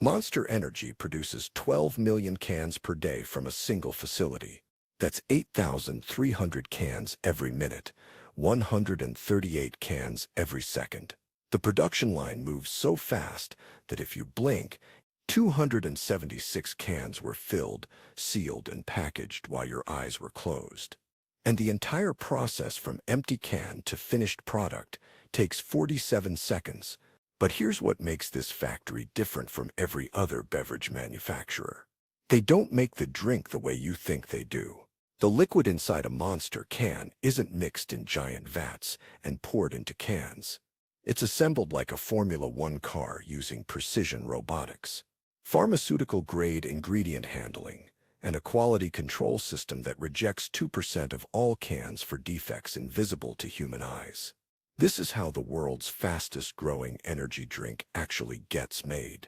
Monster Energy produces 12 million cans per day from a single facility. That's 8,300 cans every minute, 138 cans every second. The production line moves so fast that if you blink, 276 cans were filled, sealed, and packaged while your eyes were closed. And the entire process from empty can to finished product takes 47 seconds. But here's what makes this factory different from every other beverage manufacturer. They don't make the drink the way you think they do. The liquid inside a Monster can isn't mixed in giant vats and poured into cans. It's assembled like a Formula One car using precision robotics, pharmaceutical-grade ingredient handling, and a quality control system that rejects 2% of all cans for defects invisible to human eyes. This is how the world's fastest-growing energy drink actually gets made.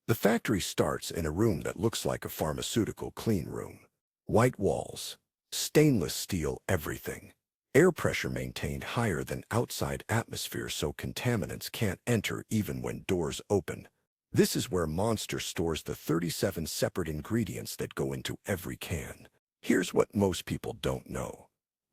The factory starts in a room that looks like a pharmaceutical clean room. White walls, stainless steel everything. Air pressure maintained higher than outside atmosphere so contaminants can't enter even when doors open. This is where Monster stores the 37 separate ingredients that go into every can. Here's what most people don't know.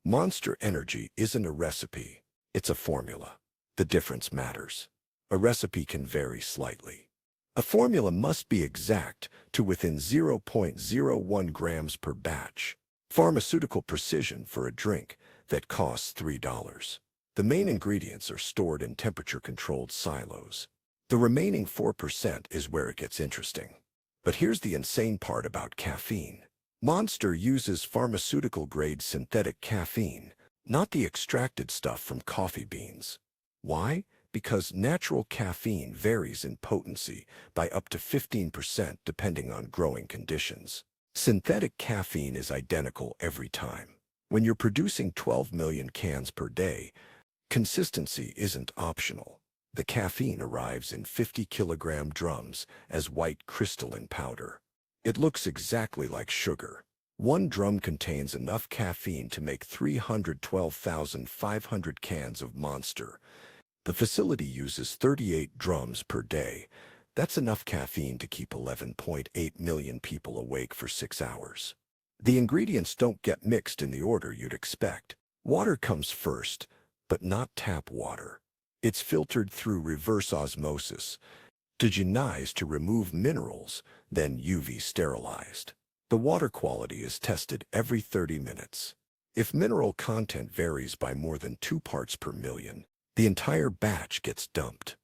Monster Energy isn't a recipe. It's a formula. The difference matters. A recipe can vary slightly. A formula must be exact to within 0.01 grams per batch. Pharmaceutical precision for a drink that costs $3. The main ingredients are stored in temperature-controlled silos. The remaining 4% is where it gets interesting. But here's the insane part about caffeine. Monster uses pharmaceutical-grade synthetic caffeine, not the extracted stuff from coffee beans. Why? Because natural caffeine varies in potency by up to 15% depending on growing conditions. Synthetic caffeine is identical every time. When you're producing 12 million cans per day, consistency isn't optional. The caffeine arrives in 50-kilogram drums as white crystalline powder. It looks exactly like sugar. One drum contains enough caffeine to make 312,500 cans of Monster. The facility uses 38 drums per day. That's enough caffeine to keep 11.8 million people awake for 6 hours. The ingredients don't get mixed in the order you'd expect. Water comes first, but not tap water. It's filtered through reverse osmosis, deionized to remove minerals, then UV sterilized. The water quality is tested every 30 minutes. If mineral content varies by more than 2 parts per million, the entire batch gets dumped.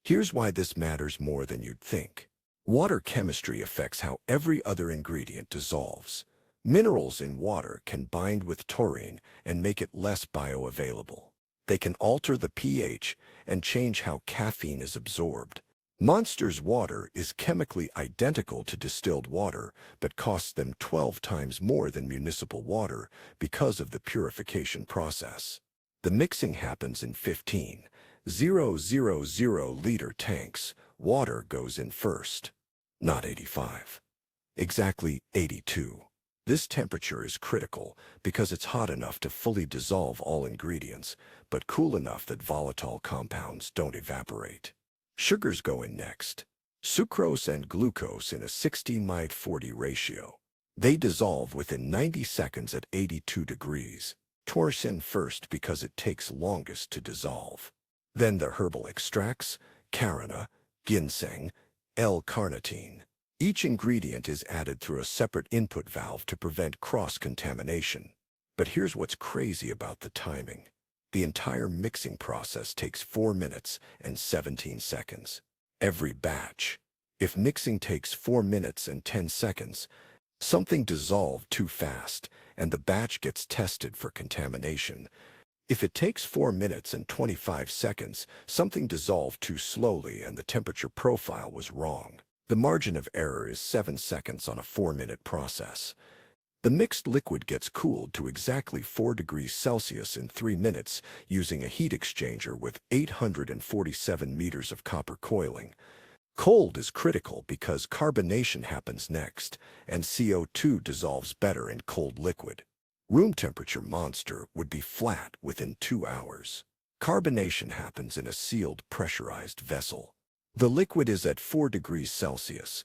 Here's why this matters more than you'd think. Water chemistry affects how every other ingredient dissolves. Minerals in water can bind with taurine and make it less bioavailable. They can alter the pH and change how caffeine is absorbed. Monster's water is chemically identical to distilled water, but costs them 12 times more than municipal water because of the purification process. The mixing happens in 15,000-liter tanks. Water goes in first. Not 85. Exactly 82. This temperature is critical because it's hot enough to fully dissolve all ingredients, but cool enough that volatile compounds don't evaporate. Sugars go in next. Sucrose and glucose in a 60:40 ratio. They dissolve within 90 seconds at 82 degrees. Taurine first because it takes longest to dissolve. Then the herbal extracts, carina, ginseng, L-carnitine. Each ingredient is added through a separate input valve to prevent cross-contamination. But here's what's crazy about the timing. The entire mixing process takes 4 minutes and 17 seconds. Every batch. If mixing takes 4 minutes and 10 seconds, something dissolved too fast and the batch gets tested for contamination. If it takes 4 minutes and 25 seconds, something dissolved too slowly and the temperature profile was wrong. The margin of error is 7 seconds on a 4-minute process. The mixed liquid gets cooled to exactly 4 degrees Celsius in 3 minutes using a heat exchanger with 847 meters of copper coiling. Cold is critical because carbonation happens next, and CO2 dissolves better in cold liquid. Room temperature Monster would be flat within 2 hours. Carbonation happens in a sealed pressurized vessel. The liquid is at 4 degrees Celsius.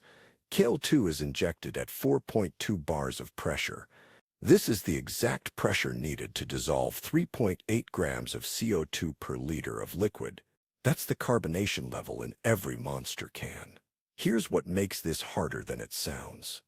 KL2 is injected at 4.2 bars of pressure. This is the exact pressure needed to dissolve 3.8 grams of CO2 per liter of liquid. That's the carbonation level in every Monster can. Here's what makes this harder than it sounds.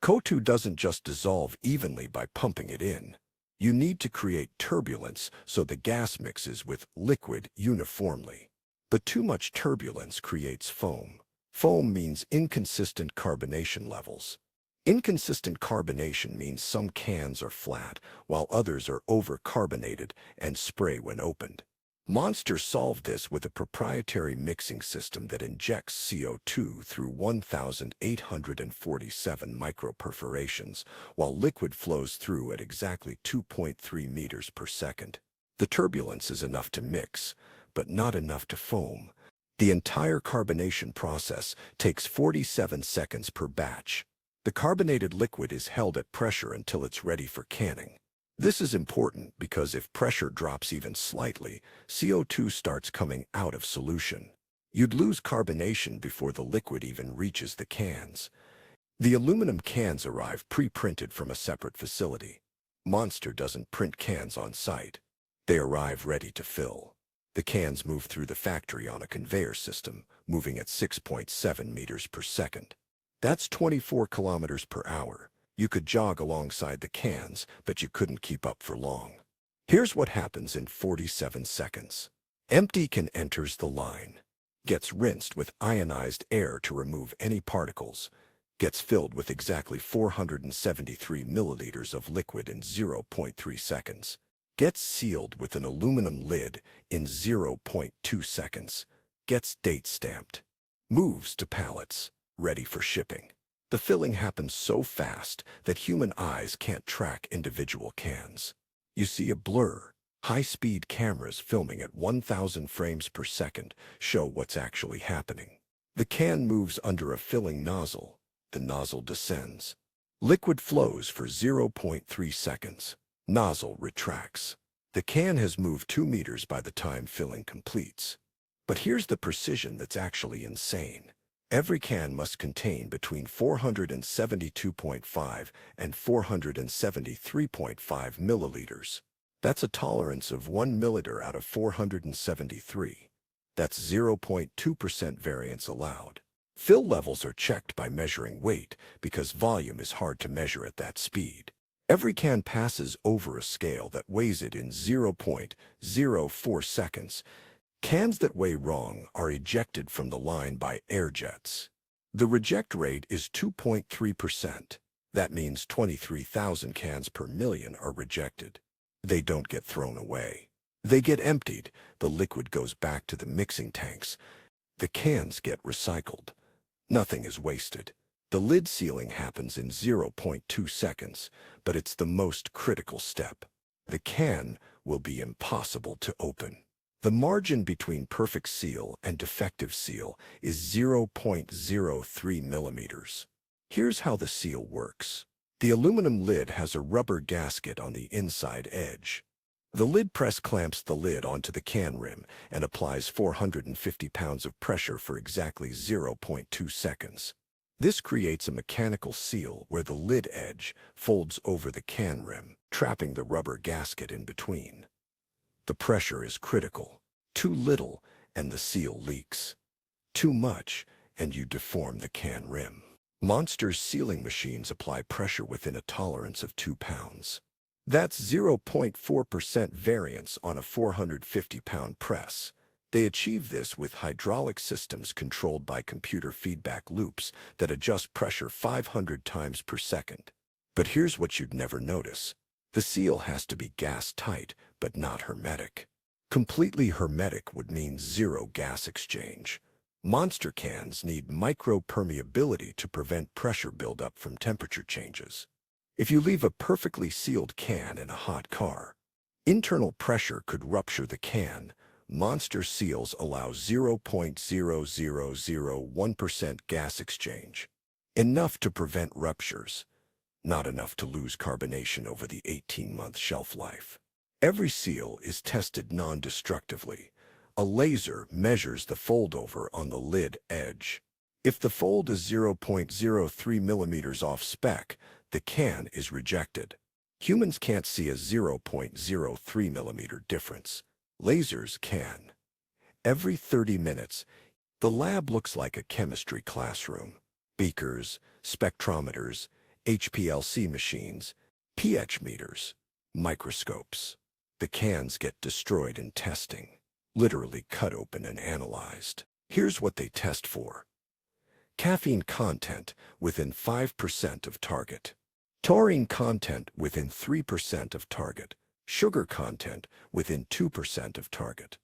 CO2 doesn't just dissolve evenly by pumping it in. You need to create turbulence so the gas mixes with liquid uniformly. But too much turbulence creates foam. Foam means inconsistent carbonation levels. Inconsistent carbonation means some cans are flat, while others are over-carbonated and spray when opened. Monster solved this with a proprietary mixing system that injects CO2 through 1,847 microperforations, while liquid flows through at exactly 2.3 meters per second. The turbulence is enough to mix, but not enough to foam. The entire carbonation process takes 47 seconds per batch. The carbonated liquid is held at pressure until it's ready for canning. This is important because if pressure drops even slightly, CO2 starts coming out of solution. You'd lose carbonation before the liquid even reaches the cans. The aluminum cans arrive pre-printed from a separate facility. Monster doesn't print cans on site. They arrive ready to fill. The cans move through the factory on a conveyor system, moving at 6.7 meters per second. That's 24 kilometers per hour. You could jog alongside the cans, but you couldn't keep up for long. Here's what happens in 47 seconds. Empty can enters the line, gets rinsed with ionized air to remove any particles, gets filled with exactly 473 milliliters of liquid in 0.3 seconds, gets sealed with an aluminum lid in 0.2 seconds, gets date stamped, moves to pallets, ready for shipping. The filling happens so fast that human eyes can't track individual cans. You see a blur. High-speed cameras filming at 1,000 frames per second show what's actually happening. The can moves under a filling nozzle. The nozzle descends. Liquid flows for 0.3 seconds. Nozzle retracts. The can has moved 2 meters by the time filling completes. But here's the precision that's actually insane. Every can must contain between 472.5 and 473.5 milliliters. That's a tolerance of 1 milliliter out of 473. That's 0.2% variance allowed. Fill levels are checked by measuring weight because volume is hard to measure at that speed. Every can passes over a scale that weighs it in 0.04 seconds. Cans that weigh wrong are ejected from the line by air jets. The reject rate is 2.3%. That means 23,000 cans per million are rejected. They don't get thrown away. They get emptied. The liquid goes back to the mixing tanks. The cans get recycled. Nothing is wasted. The lid sealing happens in 0.2 seconds, but it's the most critical step. The can will be impossible to open. The margin between perfect seal and defective seal is 0.03 millimeters. Here's how the seal works. The aluminum lid has a rubber gasket on the inside edge. The lid press clamps the lid onto the can rim and applies 450 pounds of pressure for exactly 0.2 seconds. This creates a mechanical seal where the lid edge folds over the can rim, trapping the rubber gasket in between. The pressure is critical. Too little, and the seal leaks. Too much, and you deform the can rim. Monster's sealing machines apply pressure within a tolerance of 2 pounds. That's 0.4% variance on a 450-pound press. They achieve this with hydraulic systems controlled by computer feedback loops that adjust pressure 500 times per second. But here's what you'd never notice. The seal has to be gas-tight, but not hermetic. Completely hermetic would mean zero gas exchange. Monster cans need micro-permeability to prevent pressure buildup from temperature changes. If you leave a perfectly sealed can in a hot car, internal pressure could rupture the can. Monster seals allow 0.0001% gas exchange. Enough to prevent ruptures, not enough to lose carbonation over the 18-month shelf life. Every seal is tested non-destructively. A laser measures the foldover on the lid edge. If the fold is 0.03 millimeters off spec, the can is rejected. Humans can't see a 0.03 millimeter difference. Lasers can. Every 30 minutes, the lab looks like a chemistry classroom. Beakers, spectrometers, HPLC machines, pH meters, microscopes. The cans get destroyed in testing, literally cut open and analyzed. Here's what they test for. Caffeine content within 5% of target. Taurine content within 3% of target. Sugar content within 2% of target.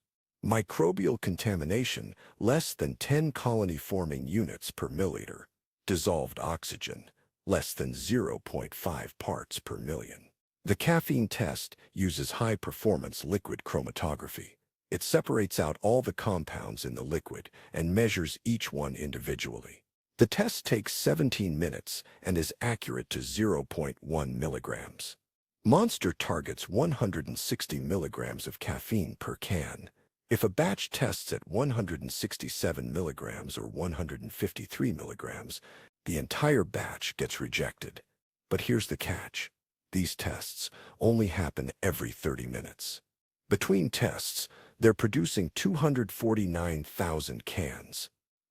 Microbial contamination less than 10 colony-forming units per milliliter. Dissolved oxygen less than 0.5 parts per million. The caffeine test uses high-performance liquid chromatography. It separates out all the compounds in the liquid and measures each one individually. The test takes 17 minutes and is accurate to 0.1 milligrams. Monster targets 160 milligrams of caffeine per can. If a batch tests at 167 milligrams or 153 milligrams, the entire batch gets rejected. But here's the catch. These tests only happen every 30 minutes. Between tests, they're producing 249,000 cans.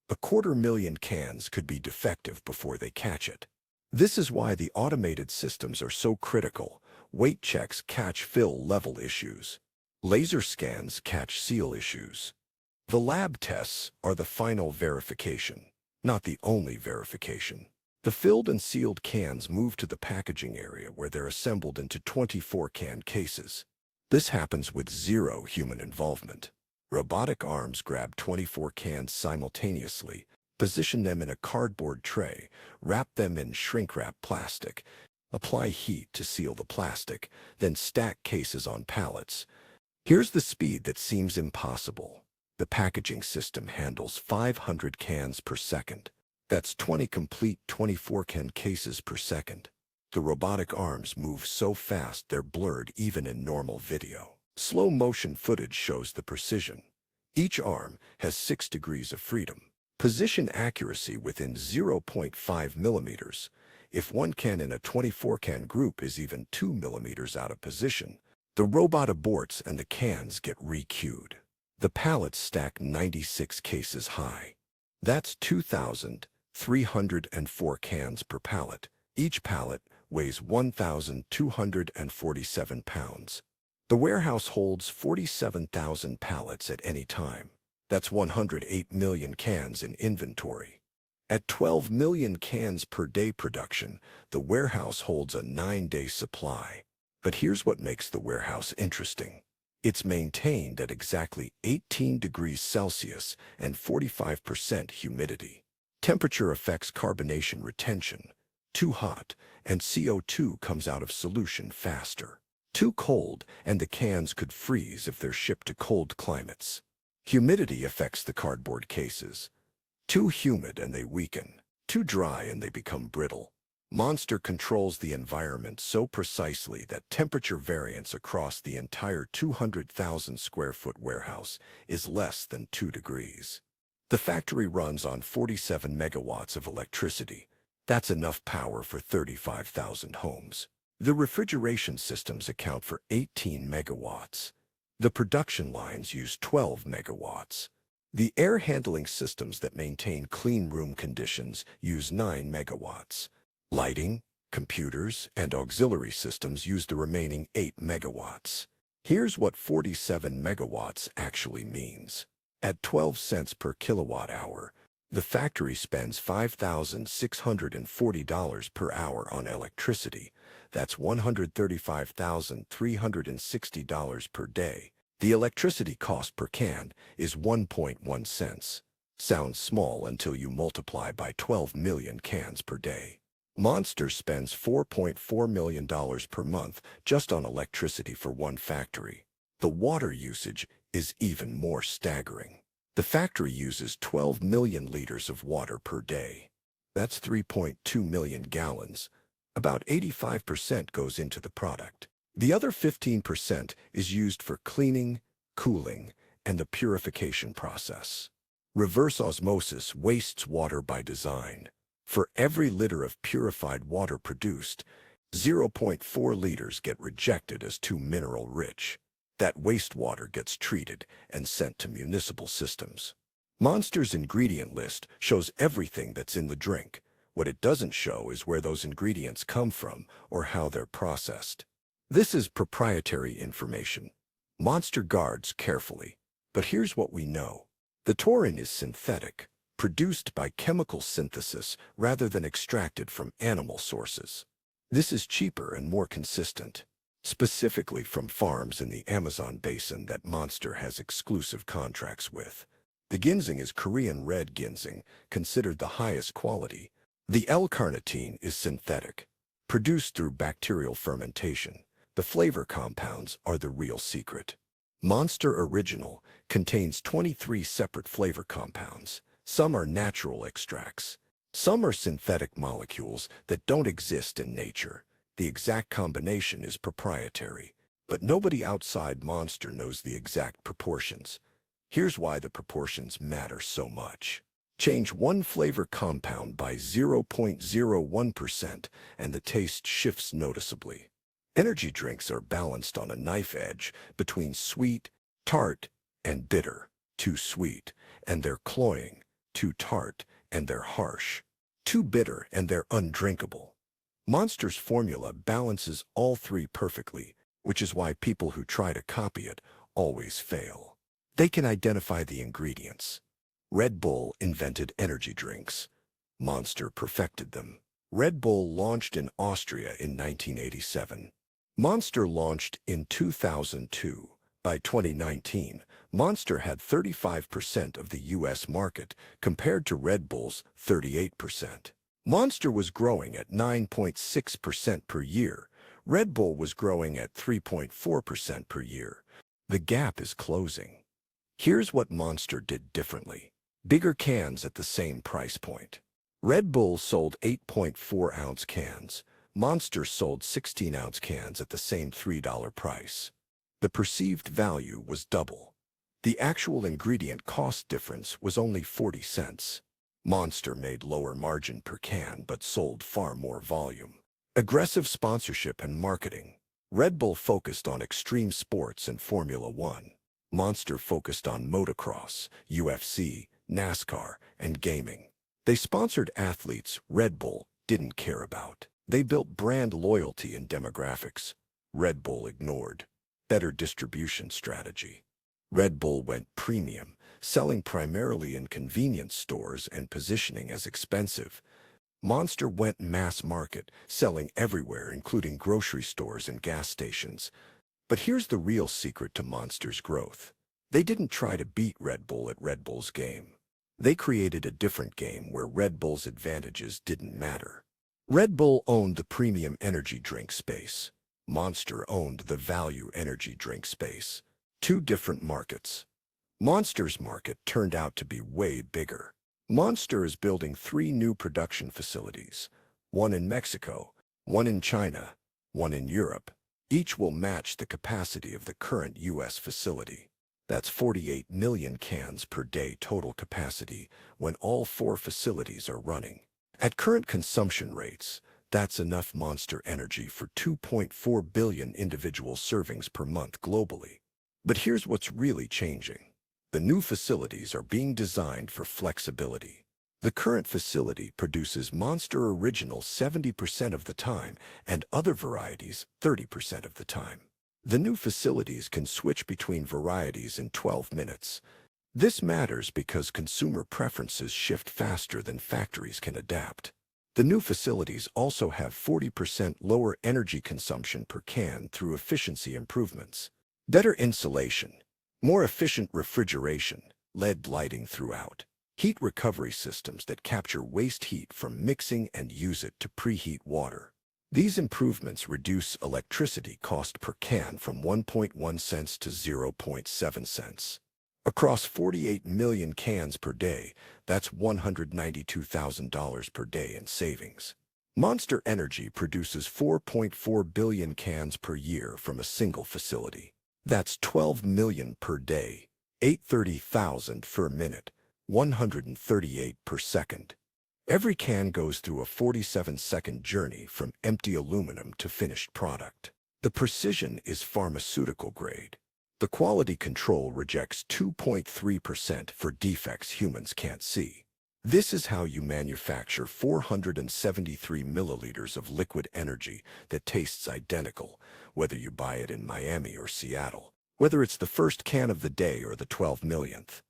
250,000 cans could be defective before they catch it. This is why the automated systems are so critical. Weight checks catch fill level issues. Laser scans catch seal issues. The lab tests are the final verification, not the only verification. The filled and sealed cans move to the packaging area where they're assembled into 24 can cases. This happens with zero human involvement. Robotic arms grab 24 cans simultaneously, position them in a cardboard tray, wrap them in shrink-wrap plastic, apply heat to seal the plastic, then stack cases on pallets. Here's the speed that seems impossible. The packaging system handles 500 cans per second. That's 20 complete 24-can cases per second. The robotic arms move so fast they're blurred even in normal video. Slow motion footage shows the precision. Each arm has 6 degrees of freedom. Position accuracy within 0.5 millimeters. If one can in a 24-can group is even 2 millimeters out of position, the robot aborts and the cans get re-queued. The pallets stack 96 cases high. That's 2,304 cans per pallet. Each pallet weighs 1,247 pounds. The warehouse holds 47,000 pallets at any time. That's 108 million cans in inventory. At 12 million cans per day production, the warehouse holds a 9-day supply. But here's what makes the warehouse interesting. It's maintained at exactly 18 degrees Celsius and 45% humidity. Temperature affects carbonation retention. Too hot, and CO2 comes out of solution faster. Too cold, and the cans could freeze if they're shipped to cold climates. Humidity affects the cardboard cases. Too humid and they weaken. Too dry and they become brittle. Monster controls the environment so precisely that temperature variance across the entire 200,000 square foot warehouse is less than 2 degrees. The factory runs on 47 megawatts of electricity. That's enough power for 35,000 homes. The refrigeration systems account for 18 megawatts. The production lines use 12 megawatts. The air handling systems that maintain clean room conditions use 9 megawatts. Lighting, computers, and auxiliary systems use the remaining 8 megawatts. Here's what 47 megawatts actually means. At 12 cents per kilowatt hour, the factory spends $5,640 per hour on electricity. That's $135,360 per day. The electricity cost per can is 1.1 cents. Sounds small until you multiply by 12 million cans per day. Monster spends $4.4 million per month just on electricity for one factory. The water usage is even more staggering. The factory uses 12 million liters of water per day. That's 3.2 million gallons. About 85% goes into the product. The other 15% is used for cleaning, cooling, and the purification process. Reverse osmosis wastes water by design. For every liter of purified water produced, 0.4 liters get rejected as too mineral-rich. That wastewater gets treated and sent to municipal systems. Monster's ingredient list shows everything that's in the drink. What it doesn't show is where those ingredients come from or how they're processed. This is proprietary information. Monster guards carefully. But here's what we know. The taurine is synthetic, produced by chemical synthesis rather than extracted from animal sources. This is cheaper and more consistent, specifically from farms in the Amazon basin that Monster has exclusive contracts with. The ginseng is Korean red ginseng, considered the highest quality. The L-carnitine is synthetic, produced through bacterial fermentation. The flavor compounds are the real secret. Monster Original contains 23 separate flavor compounds. Some are natural extracts. Some are synthetic molecules that don't exist in nature. The exact combination is proprietary. But nobody outside Monster knows the exact proportions. Here's why the proportions matter so much. Change one flavor compound by 0.01% and the taste shifts noticeably. Energy drinks are balanced on a knife edge between sweet, tart, and bitter. Too sweet, and they're cloying. Too tart, and they're harsh. Too bitter, and they're undrinkable. Monster's formula balances all three perfectly, which is why people who try to copy it always fail. They can identify the ingredients. Red Bull invented energy drinks. Monster perfected them. Red Bull launched in Austria in 1987. Monster launched in 2002. By 2019, Monster had 35% of the U.S. market compared to Red Bull's 38%. Monster was growing at 9.6% per year. Red Bull was growing at 3.4% per year. The gap is closing. Here's what Monster did differently. Bigger cans at the same price point. Red Bull sold 8.4-ounce cans. Monster sold 16-ounce cans at the same $3 price. The perceived value was double. The actual ingredient cost difference was only 40 cents. Monster made lower margin per can but sold far more volume. Aggressive sponsorship and marketing. Red Bull focused on extreme sports and Formula One. Monster focused on motocross, UFC, NASCAR, and gaming. They sponsored athletes Red Bull didn't care about. They built brand loyalty and demographics. Red Bull ignored. Better distribution strategy. Red Bull went premium, selling primarily in convenience stores and positioning as expensive. Monster went mass market, selling everywhere including grocery stores and gas stations. But here's the real secret to Monster's growth. They didn't try to beat Red Bull at Red Bull's game. They created a different game where Red Bull's advantages didn't matter. Red Bull owned the premium energy drink space. Monster owned the value energy drink space. Two different markets. Monster's market turned out to be way bigger. Monster is building 3 new production facilities, one in Mexico, one in China, one in Europe. Each will match the capacity of the current U.S. facility. That's 48 million cans per day total capacity when all 4 facilities are running. At current consumption rates, that's enough Monster Energy for 2.4 billion individual servings per month globally. But here's what's really changing. The new facilities are being designed for flexibility. The current facility produces Monster Original 70% of the time and other varieties 30% of the time. The new facilities can switch between varieties in 12 minutes. This matters because consumer preferences shift faster than factories can adapt. The new facilities also have 40% lower energy consumption per can through efficiency improvements. Better insulation, more efficient refrigeration, LED lighting throughout, heat recovery systems that capture waste heat from mixing and use it to preheat water. These improvements reduce electricity cost per can from 1.1 cents to 0.7 cents. Across 48 million cans per day, that's $192,000 per day in savings. Monster Energy produces 4.4 billion cans per year from a single facility. That's 12 million per day, 830,000 per minute, 138 per second. Every can goes through a 47-second journey from empty aluminum to finished product. The precision is pharmaceutical grade. The quality control rejects 2.3% for defects humans can't see. This is how you manufacture 473 milliliters of liquid energy that tastes identical, whether you buy it in Miami or Seattle, whether it's the first can of the day or the 12 millionth.